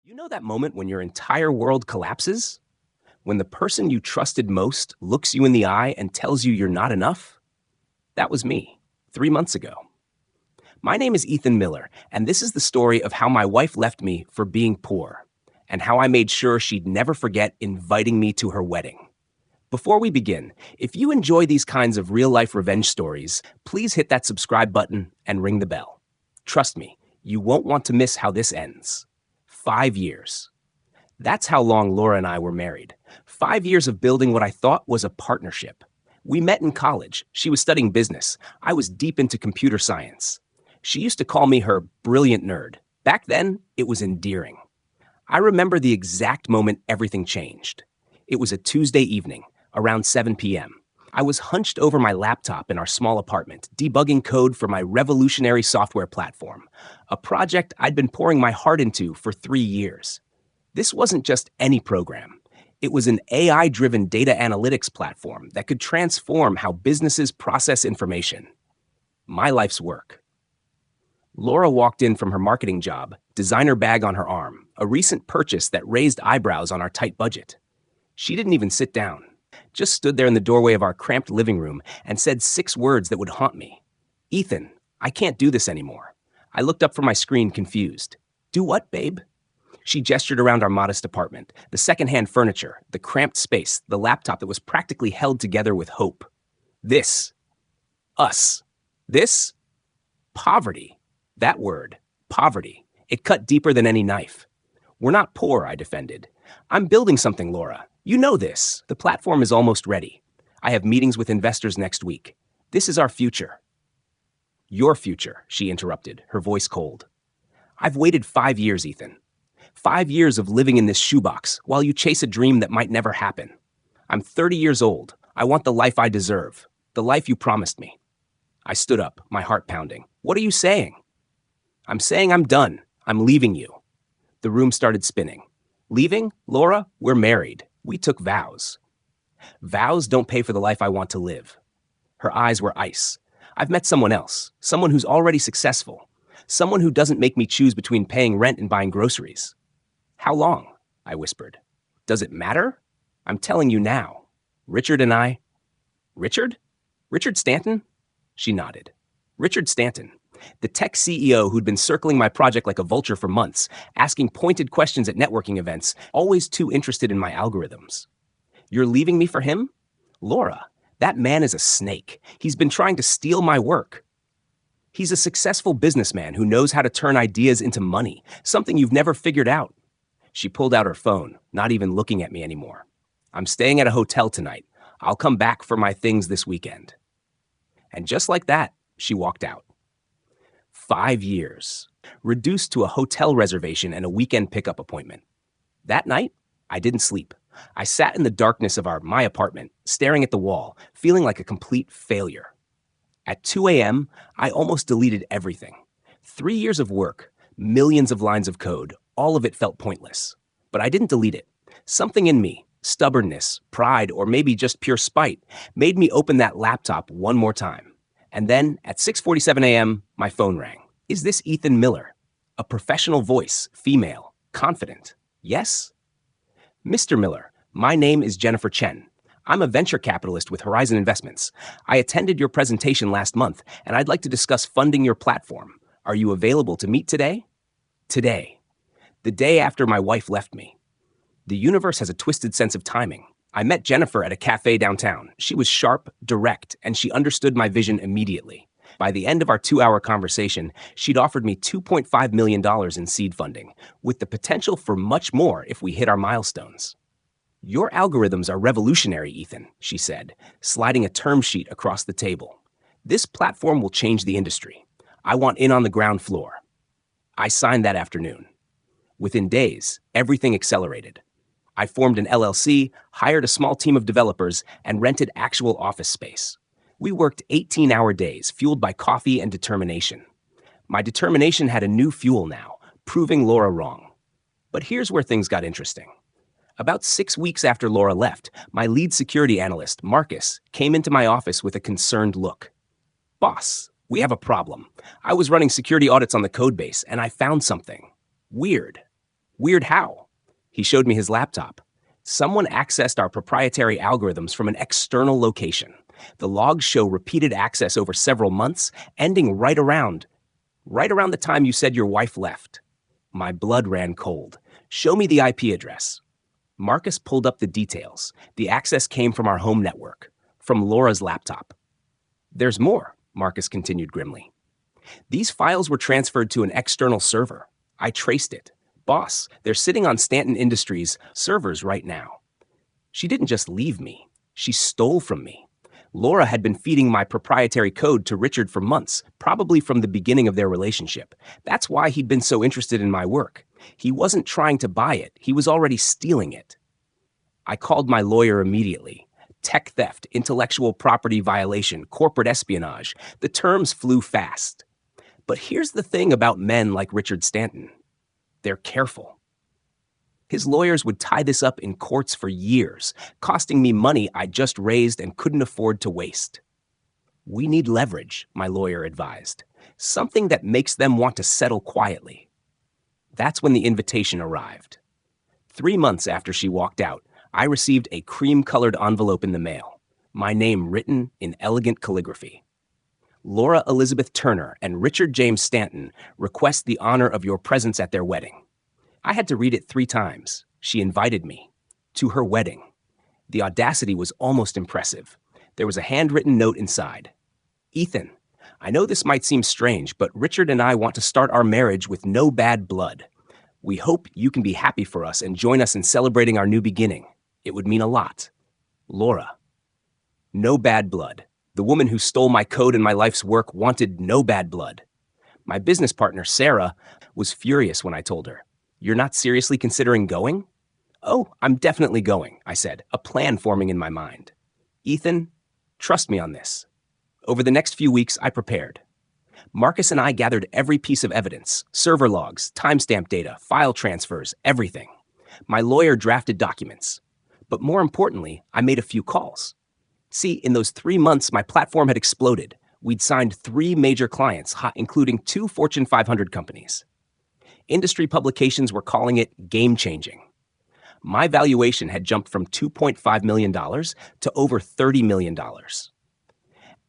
You know that moment when your entire world collapses? When the person you trusted most looks you in the eye and tells you you're not enough? That was me, 3 months ago. My name is Ethan Miller, and this is the story of how my wife left me for being poor, and how I made sure she'd never forget inviting me to her wedding. Before we begin, if you enjoy these kinds of real-life revenge stories, please hit that subscribe button and ring the bell. Trust me, you won't want to miss how this ends. 5 years. That's how long Laura and I were married. 5 years of building what I thought was a partnership. We met in college. She was studying business. I was deep into computer science. She used to call me her brilliant nerd. Back then, it was endearing. I remember the exact moment everything changed. It was a Tuesday evening, around 7 p.m. I was hunched over my laptop in our small apartment, debugging code for my revolutionary software platform, a project I'd been pouring my heart into for 3 years. This wasn't just any program. It was an AI-driven data analytics platform that could transform how businesses process information. My life's work. Laura walked in from her marketing job, designer bag on her arm, a recent purchase that raised eyebrows on our tight budget. She didn't even sit down, just stood there in the doorway of our cramped living room and said 6 words that would haunt me. "Ethan, I can't do this anymore." I looked up from my screen, confused. "Do what, babe?" She gestured around our modest apartment, the secondhand furniture, the cramped space, the laptop that was practically held together with hope. This. Us. This. Poverty. That word. Poverty. It cut deeper than any knife. "We're not poor," I defended. "I'm building something, Laura. You know this. The platform is almost ready. I have meetings with investors next week. This is our future." "Your future," she interrupted, her voice cold. "I've waited 5 years, Ethan. 5 years of living in this shoebox while you chase a dream that might never happen. I'm 30 years old. I want the life I deserve, the life you promised me." I stood up, my heart pounding. "What are you saying?" "I'm saying I'm done. I'm leaving you." The room started spinning. "Leaving? Laura, we're married. We took vows." "Vows don't pay for the life I want to live." Her eyes were ice. "I've met someone else, someone who's already successful, someone who doesn't make me choose between paying rent and buying groceries." "How long?" I whispered. "Does it matter? I'm telling you now. Richard and I—" "Richard? Richard Stanton?" She nodded. "Richard Stanton. The tech CEO who'd been circling my project like a vulture for months, asking pointed questions at networking events, always too interested in my algorithms." "You're leaving me for him?" "Laura, that man is a snake. He's been trying to steal my work." "He's a successful businessman who knows how to turn ideas into money, something you've never figured out." She pulled out her phone, not even looking at me anymore. "I'm staying at a hotel tonight. I'll come back for my things this weekend." And just like that, she walked out. 5 years, reduced to a hotel reservation and a weekend pickup appointment. That night, I didn't sleep. I sat in the darkness of my apartment, staring at the wall, feeling like a complete failure. At 2 a.m., I almost deleted everything. 3 years of work, millions of lines of code, all of it felt pointless. But I didn't delete it. Something in me, stubbornness, pride, or maybe just pure spite, made me open that laptop one more time. And then, at 6:47 a.m., my phone rang. "Is this Ethan Miller?" A professional voice, female, confident. "Yes?" "Mr. Miller, my name is Jennifer Chen. I'm a venture capitalist with Horizon Investments. I attended your presentation last month, and I'd like to discuss funding your platform. Are you available to meet today?" Today. The day after my wife left me. The universe has a twisted sense of timing. I met Jennifer at a cafe downtown. She was sharp, direct, and she understood my vision immediately. By the end of our 2-hour conversation, she'd offered me $2.5 million in seed funding, with the potential for much more if we hit our milestones. "Your algorithms are revolutionary, Ethan," she said, sliding a term sheet across the table. "This platform will change the industry. I want in on the ground floor." I signed that afternoon. Within days, everything accelerated. I formed an LLC, hired a small team of developers, and rented actual office space. We worked 18-hour days, fueled by coffee and determination. My determination had a new fuel now, proving Laura wrong. But here's where things got interesting. About 6 weeks after Laura left, my lead security analyst, Marcus, came into my office with a concerned look. "Boss, we have a problem. I was running security audits on the code base, and I found something. Weird." Weird how? He showed me his laptop. Someone accessed our proprietary algorithms from an external location. The logs show repeated access over several months, ending right around the time you said your wife left. My blood ran cold. Show me the IP address. Marcus pulled up the details. The access came from our home network, from Laura's laptop. There's more, Marcus continued grimly. These files were transferred to an external server. I traced it. Boss, they're sitting on Stanton Industries servers right now. She didn't just leave me. She stole from me. Laura had been feeding my proprietary code to Richard for months, probably from the beginning of their relationship. That's why he'd been so interested in my work. He wasn't trying to buy it. He was already stealing it. I called my lawyer immediately. Tech theft, intellectual property violation, corporate espionage. The terms flew fast. But here's the thing about men like Richard Stanton. They're careful. His lawyers would tie this up in courts for years, costing me money I just raised and couldn't afford to waste. We need leverage, my lawyer advised. Something that makes them want to settle quietly. That's when the invitation arrived. 3 months after she walked out, I received a cream-colored envelope in the mail, my name written in elegant calligraphy. Laura Elizabeth Turner and Richard James Stanton request the honor of your presence at their wedding. I had to read it 3 times. She invited me to her wedding. The audacity was almost impressive. There was a handwritten note inside. Ethan, I know this might seem strange, but Richard and I want to start our marriage with no bad blood. We hope you can be happy for us and join us in celebrating our new beginning. It would mean a lot. Laura. No bad blood. The woman who stole my code and my life's work wanted no bad blood. My business partner, Sarah, was furious when I told her, "You're not seriously considering going?" "Oh, I'm definitely going," I said, a plan forming in my mind. "Ethan, trust me on this." Over the next few weeks, I prepared. Marcus and I gathered every piece of evidence, server logs, timestamp data, file transfers, everything. My lawyer drafted documents. But more importantly, I made a few calls. See, in those 3 months, my platform had exploded. We'd signed 3 major clients, including 2 Fortune 500 companies. Industry publications were calling it game-changing. My valuation had jumped from $2.5 million to over $30 million.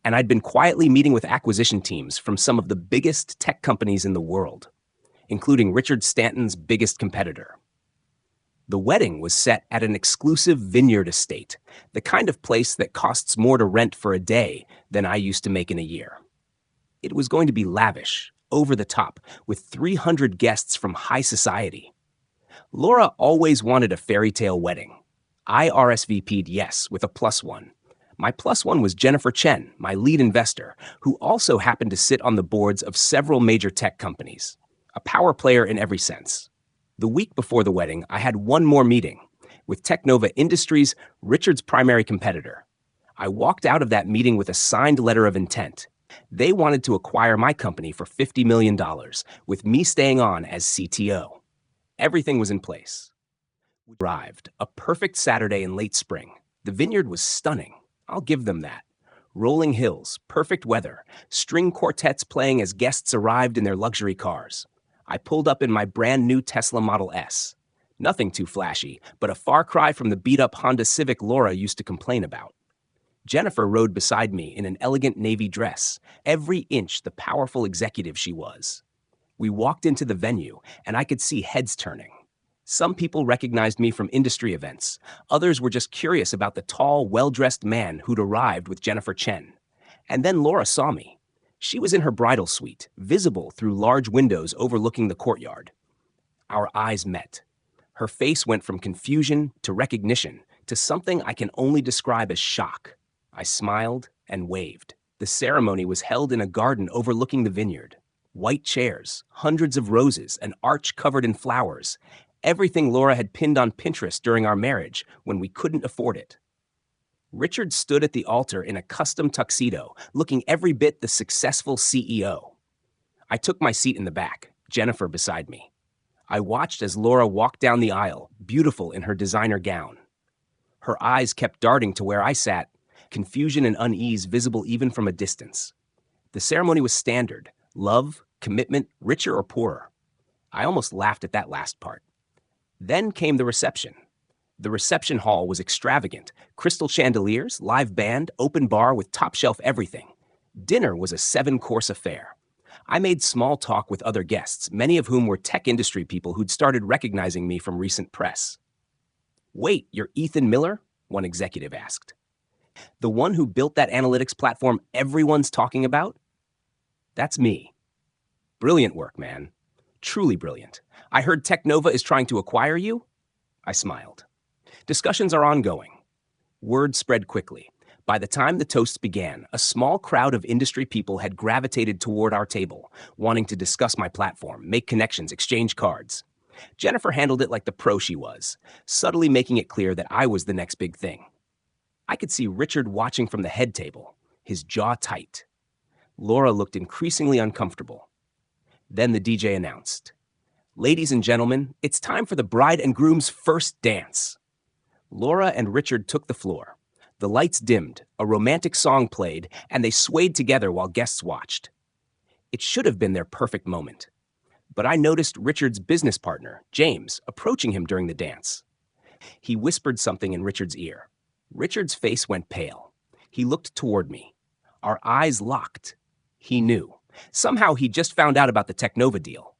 And I'd been quietly meeting with acquisition teams from some of the biggest tech companies in the world, including Richard Stanton's biggest competitor. The wedding was set at an exclusive vineyard estate, the kind of place that costs more to rent for a day than I used to make in a year. It was going to be lavish, over the top, with 300 guests from high society. Laura always wanted a fairy tale wedding. I RSVP'd yes with a +1. My +1 was Jennifer Chen, my lead investor, who also happened to sit on the boards of several major tech companies, a power player in every sense. The week before the wedding, I had one more meeting with Technova Industries, Richard's primary competitor. I walked out of that meeting with a signed letter of intent. They wanted to acquire my company for $50 million, with me staying on as CTO. Everything was in place. We arrived, a perfect Saturday in late spring. The vineyard was stunning. I'll give them that. Rolling hills, perfect weather, string quartets playing as guests arrived in their luxury cars. I pulled up in my brand new Tesla Model S. Nothing too flashy, but a far cry from the beat-up Honda Civic Laura used to complain about. Jennifer rode beside me in an elegant navy dress, every inch the powerful executive she was. We walked into the venue, and I could see heads turning. Some people recognized me from industry events. Others were just curious about the tall, well-dressed man who'd arrived with Jennifer Chen. And then Laura saw me. She was in her bridal suite, visible through large windows overlooking the courtyard. Our eyes met. Her face went from confusion to recognition to something I can only describe as shock. I smiled and waved. The ceremony was held in a garden overlooking the vineyard. White chairs, hundreds of roses, an arch covered in flowers. Everything Laura had pinned on Pinterest during our marriage when we couldn't afford it. Richard stood at the altar in a custom tuxedo, looking every bit the successful CEO. I took my seat in the back, Jennifer beside me. I watched as Laura walked down the aisle, beautiful in her designer gown. Her eyes kept darting to where I sat, confusion and unease visible even from a distance. The ceremony was standard: love, commitment, richer or poorer. I almost laughed at that last part. Then came the reception. The reception hall was extravagant. Crystal chandeliers, live band, open bar with top-shelf everything. Dinner was a 7-course affair. I made small talk with other guests, many of whom were tech industry people who'd started recognizing me from recent press. "Wait, you're Ethan Miller?" one executive asked. "The one who built that analytics platform everyone's talking about?" "That's me." "Brilliant work, man. Truly brilliant. I heard Technova is trying to acquire you?" I smiled. Discussions are ongoing. Word spread quickly. By the time the toasts began, a small crowd of industry people had gravitated toward our table, wanting to discuss my platform, make connections, exchange cards. Jennifer handled it like the pro she was, subtly making it clear that I was the next big thing. I could see Richard watching from the head table, his jaw tight. Laura looked increasingly uncomfortable. Then the DJ announced, "Ladies and gentlemen, it's time for the bride and groom's first dance." Laura and Richard took the floor. The lights dimmed, a romantic song played, and they swayed together while guests watched. It should have been their perfect moment. But I noticed Richard's business partner, James, approaching him during the dance. He whispered something in Richard's ear. Richard's face went pale. He looked toward me. Our eyes locked. He knew. Somehow he just found out about the Technova deal.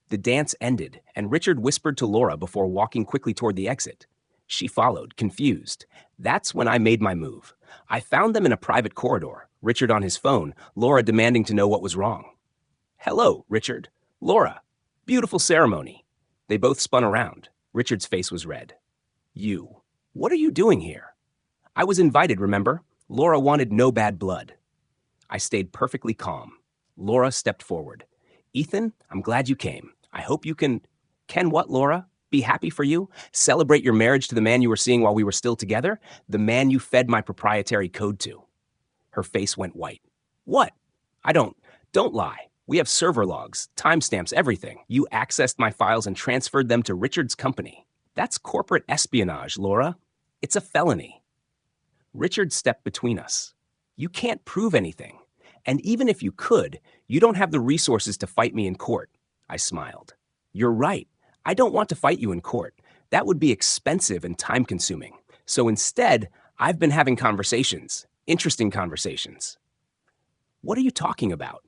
The dance ended, and Richard whispered to Laura before walking quickly toward the exit. She followed, confused. That's when I made my move. I found them in a private corridor, Richard on his phone, Laura demanding to know what was wrong. "Hello, Richard. Laura. Beautiful ceremony." They both spun around. Richard's face was red. "You. What are you doing here?" "I was invited, remember? Laura wanted no bad blood." I stayed perfectly calm. Laura stepped forward. "Ethan, I'm glad you came. I hope you can..." "Can what, Laura? Be happy for you? Celebrate your marriage to the man you were seeing while we were still together? The man you fed my proprietary code to." Her face went white. "What? Don't lie. We have server logs, timestamps, everything. You accessed my files and transferred them to Richard's company. That's corporate espionage, Laura. It's a felony." Richard stepped between us. "You can't prove anything. And even if you could, you don't have the resources to fight me in court." I smiled. "You're right. I don't want to fight you in court. That would be expensive and time-consuming. So instead, I've been having conversations, interesting conversations." "What are you talking about?"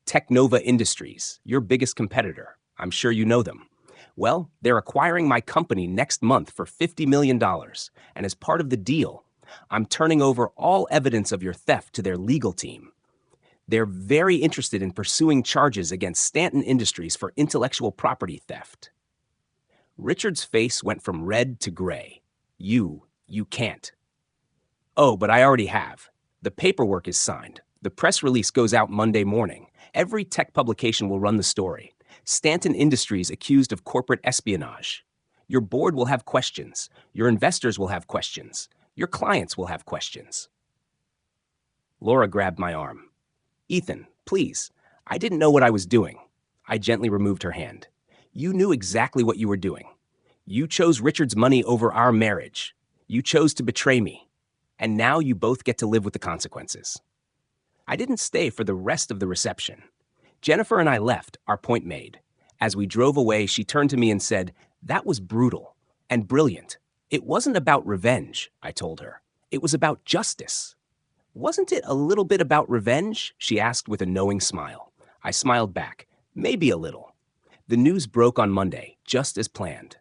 "Technova Industries, your biggest competitor. I'm sure you know them. Well, they're acquiring my company next month for $50 million, and as part of the deal, I'm turning over all evidence of your theft to their legal team. They're very interested in pursuing charges against Stanton Industries for intellectual property theft." Richard's face went from red to gray. You can't." "Oh, but I already have. The paperwork is signed. The press release goes out Monday morning. Every tech publication will run the story. Stanton Industries accused of corporate espionage. Your board will have questions. Your investors will have questions. Your clients will have questions." Laura grabbed my arm. "Ethan, please. I didn't know what I was doing." I gently removed her hand. "You knew exactly what you were doing. You chose Richard's money over our marriage. You chose to betray me. And now you both get to live with the consequences." I didn't stay for the rest of the reception. Jennifer and I left, our point made. As we drove away, she turned to me and said, "That was brutal and brilliant. It wasn't about revenge," I told her. "It was about justice." "Wasn't it a little bit about revenge?" she asked with a knowing smile. I smiled back. "Maybe a little." The news broke on Monday, just as planned.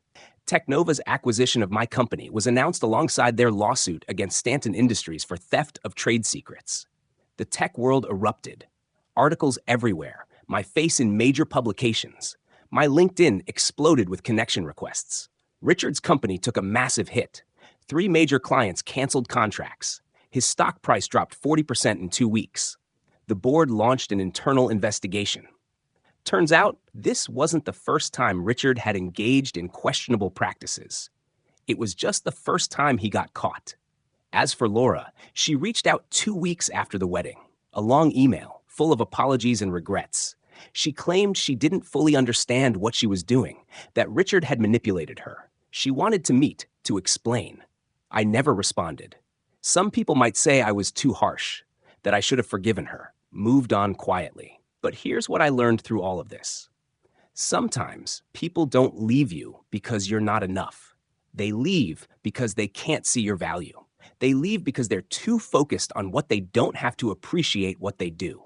Technova's acquisition of my company was announced alongside their lawsuit against Stanton Industries for theft of trade secrets. The tech world erupted. Articles everywhere, my face in major publications. My LinkedIn exploded with connection requests. Richard's company took a massive hit. 3 major clients canceled contracts. His stock price dropped 40% in 2 weeks. The board launched an internal investigation. Turns out, this wasn't the first time Richard had engaged in questionable practices. It was just the first time he got caught. As for Laura, she reached out 2 weeks after the wedding, a long email full of apologies and regrets. She claimed she didn't fully understand what she was doing, that Richard had manipulated her. She wanted to meet, to explain. I never responded. Some people might say I was too harsh, that I should have forgiven her, moved on quietly. But here's what I learned through all of this. Sometimes people don't leave you because you're not enough. They leave because they can't see your value. They leave because they're too focused on what they don't have to appreciate what they do.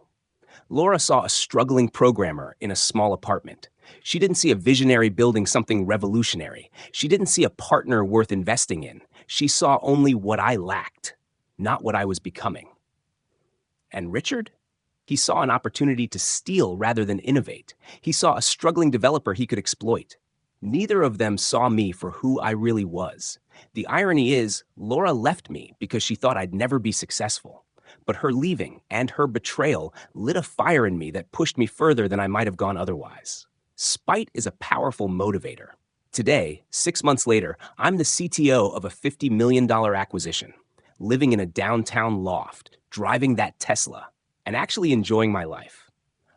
Laura saw a struggling programmer in a small apartment. She didn't see a visionary building something revolutionary. She didn't see a partner worth investing in. She saw only what I lacked, not what I was becoming. And Richard? He saw an opportunity to steal rather than innovate. He saw a struggling developer he could exploit. Neither of them saw me for who I really was. The irony is, Laura left me because she thought I'd never be successful. But her leaving and her betrayal lit a fire in me that pushed me further than I might have gone otherwise. Spite is a powerful motivator. Today, 6 months later, I'm the CTO of a $50 million acquisition, living in a downtown loft, driving that Tesla, and actually enjoying my life.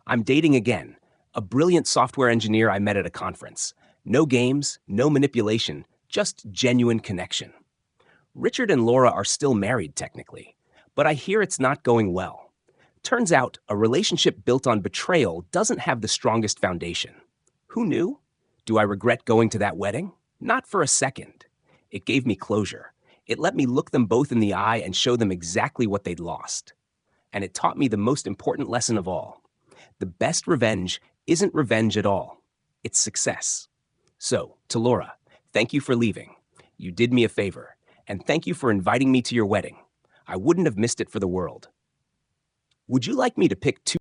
I'm dating again, a brilliant software engineer I met at a conference. No games, no manipulation, just genuine connection. Richard and Laura are still married technically, but I hear it's not going well. Turns out, a relationship built on betrayal doesn't have the strongest foundation. Who knew? Do I regret going to that wedding? Not for a second. It gave me closure. It let me look them both in the eye and show them exactly what they'd lost. And it taught me the most important lesson of all. The best revenge isn't revenge at all. It's success. So, to Laura, thank you for leaving. You did me a favor. And thank you for inviting me to your wedding. I wouldn't have missed it for the world. Would you like me to pick two